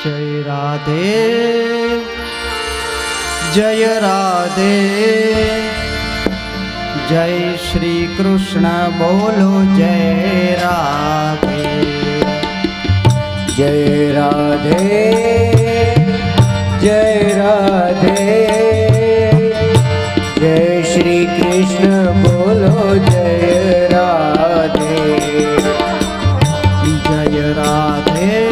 जय राधे जय राधे जय श्री कृष्ण बोलो जय राधे जय राधे जय राधे जय श्री कृष्ण बोलो जय राधे जय राधे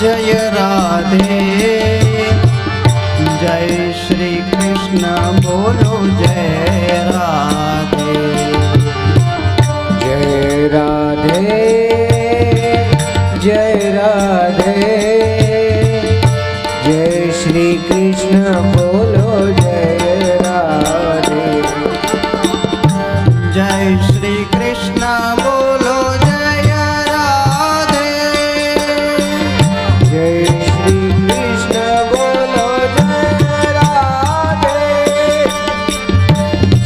जय राधे जय श्री कृष्ण बोलो जय राधे जय राधे जय राधे जय श्री कृष्ण बोलो जय राधे जय श्री कृष्ण बोलो जय राधे जय श्री कृष्ण बोलो जय राधे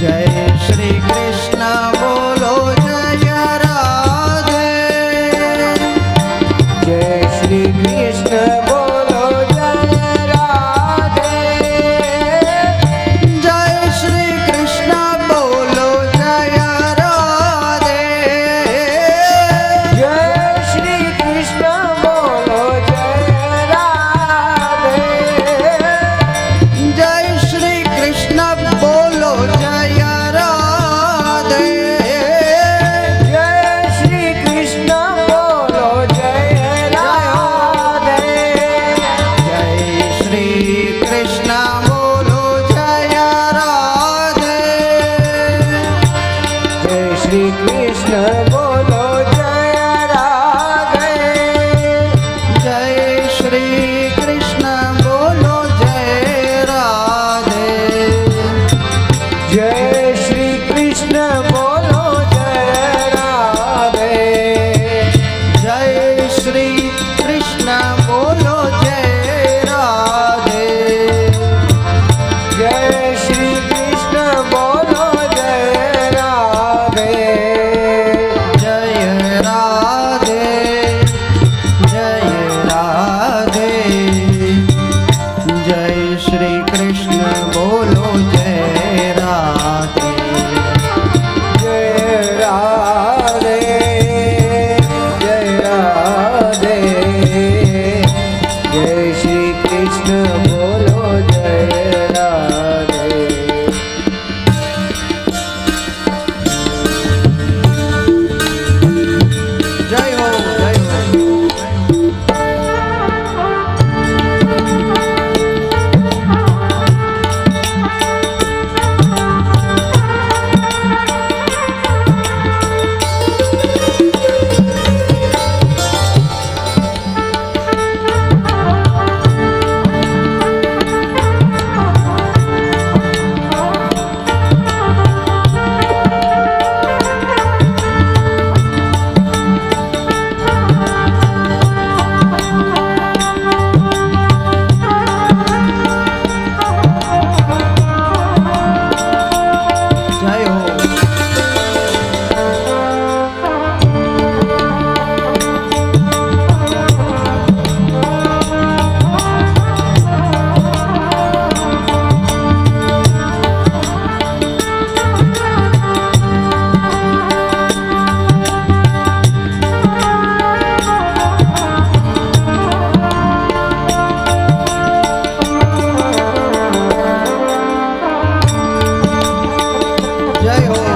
जय श्री कृष्ण बोलो जय राधे जय श्री कृष्ण बोलो जय राधे जय श्री कृष्ण बोलो जय राधे जय श्री कृष्ण बोलो जय राधे जय श्री कृष्ण बोलो जय राधे जय श्री कृष्ण बोलो जय राधे जय श्री कृष्ण बोलो जय राधे जय श्री कृष्ण बोलो जय राधे जय श्री कृष्ण बोलो जय राधे जय श्री कृष्ण बोलो जय राधे जय श्री कृष्ण बोलो जय राधे जय श्री कृष्ण बोलो जय राधे जय राधे जय राधे जय श्री कृष्ण बोलो जय राधे जय राधे जय राधे जय श्री कृष्ण बोलो जय राधे जय हो जय हो जय हो जय हो